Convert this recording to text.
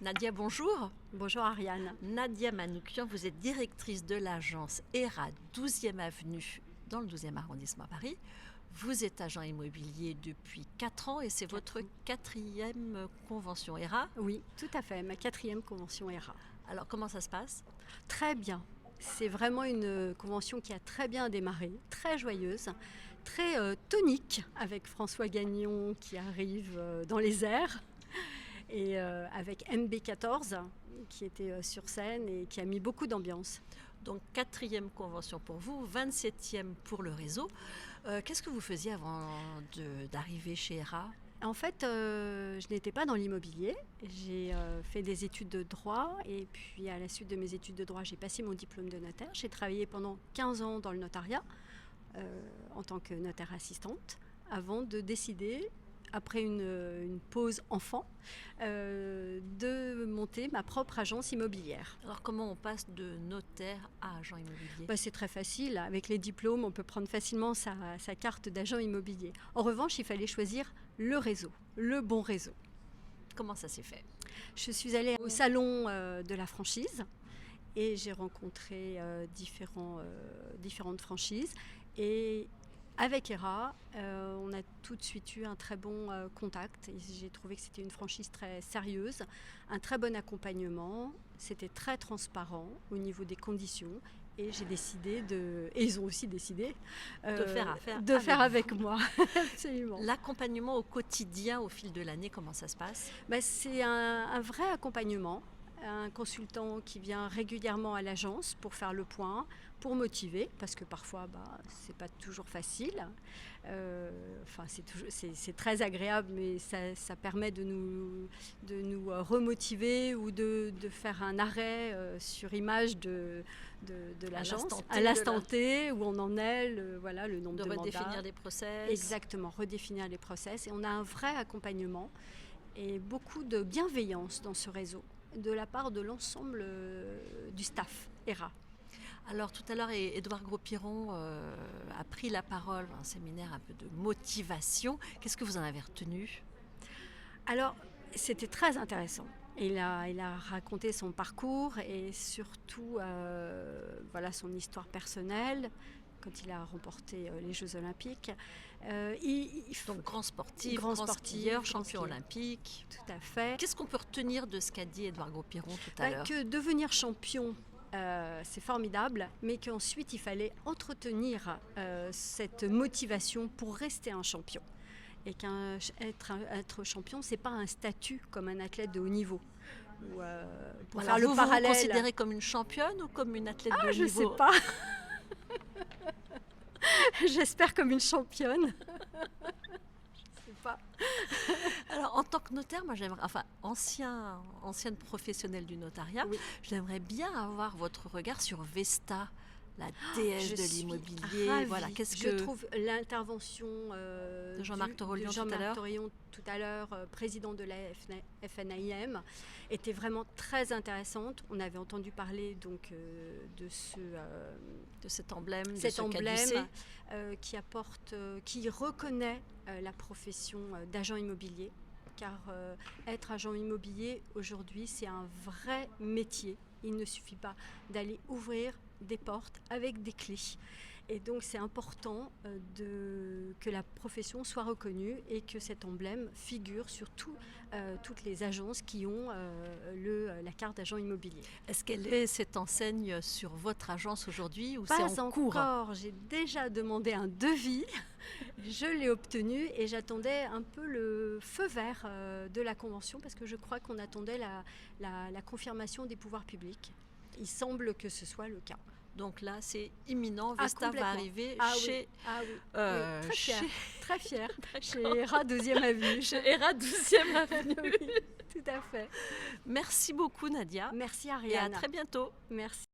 Nadia, bonjour. Bonjour Ariane. Nadia Manoukian, vous êtes directrice de l'agence ERA 12e Avenue dans le 12e arrondissement à Paris. Vous êtes agent immobilier depuis 4 ans et c'est votre 4e convention ERA. Oui, tout à fait, ma 4e convention ERA. Alors comment ça se passe? Très bien. C'est vraiment une convention qui a très bien démarré, très joyeuse, très tonique, avec François Gagnon qui arrive dans les airs et avec MB14 qui était sur scène et qui a mis beaucoup d'ambiance. Donc 4e convention pour vous, 27e pour le réseau. Qu'est-ce que vous faisiez avant d'arriver chez ERA? En fait, je n'étais pas dans l'immobilier. J'ai fait des études de droit et puis à la suite de mes études de droit, j'ai passé mon diplôme de notaire. J'ai travaillé pendant 15 ans dans le notariat en tant que notaire assistante avant de décider, après une pause enfant, de monter ma propre agence immobilière. Alors comment on passe de notaire à agent immobilier? C'est très facile. Avec les diplômes, on peut prendre facilement sa carte d'agent immobilier. En revanche, il fallait choisir le réseau, le bon réseau. Comment ça s'est fait? Je suis allée au salon de la franchise et j'ai rencontré différentes franchises. Et avec ERA, on a tout de suite eu un très bon contact. Et j'ai trouvé que c'était une franchise très sérieuse, un très bon accompagnement. C'était très transparent au niveau des conditions. Et j'ai décidé et ils ont aussi décidé de faire avec moi. Absolument. L'accompagnement au quotidien, au fil de l'année, comment ça se passe? C'est un vrai accompagnement. Un consultant qui vient régulièrement à l'agence pour faire le point, pour motiver, parce que parfois c'est pas toujours facile. C'est très agréable, mais ça permet de nous remotiver ou de faire un arrêt sur image de l'agence à l'instant T où on en est, le nombre de mandats. De redéfinir les process. Exactement, redéfinir les process. Et on a un vrai accompagnement et beaucoup de bienveillance dans ce réseau, de la part de l'ensemble du staff ERA. Alors tout à l'heure, Édouard Gros-Piron a pris la parole dans un séminaire un peu de motivation. Qu'est-ce que vous en avez retenu? Alors, c'était très intéressant. Il a raconté son parcours et surtout son histoire personnelle quand il a remporté les Jeux Olympiques. Donc grand sportif, grand skieur, champion olympique. Tout à fait. Qu'est-ce qu'on peut retenir de ce qu'a dit Édouard Gros-Piron tout à l'heure? Que devenir champion, c'est formidable, mais qu'ensuite il fallait entretenir cette motivation pour rester un champion. Et être champion, c'est pas un statut comme un athlète de haut niveau. Faire le parallèle. Vous considérez comme une championne ou comme une athlète de haut niveau? Je sais pas. J'espère comme une championne. Je sais pas. Alors, en tant que notaire, moi j'aimerais, ancienne professionnelle du notariat, oui. J'aimerais bien avoir votre regard sur Vesta, la déesse de l'immobilier. Voilà, je trouve l'intervention de Jean-Marc Torolion tout à l'heure, président de la FNAIM, était vraiment très intéressante. On avait entendu parler donc de cet emblème, qui reconnaît la profession d'agent immobilier. Car être agent immobilier aujourd'hui, c'est un vrai métier. Il ne suffit pas d'aller ouvrir des portes avec des clés. Et donc c'est important que la profession soit reconnue et que cet emblème figure sur toutes les agences qui ont la carte d'agent immobilier. Est-ce qu'elle est cette enseigne sur votre agence aujourd'hui ou c'est en cours? Pas encore. J'ai déjà demandé un devis. Je l'ai obtenu et j'attendais un peu le feu vert de la convention parce que je crois qu'on attendait la confirmation des pouvoirs publics. Il semble que ce soit le cas. Donc là, c'est imminent. Vesta va arriver chez... Très fière. Chez ERA 12e Avenue. Chez ERA 12e Avenue. Oui, tout à fait. Merci beaucoup, Nadia. Merci, Ariane. Et à très bientôt. Merci.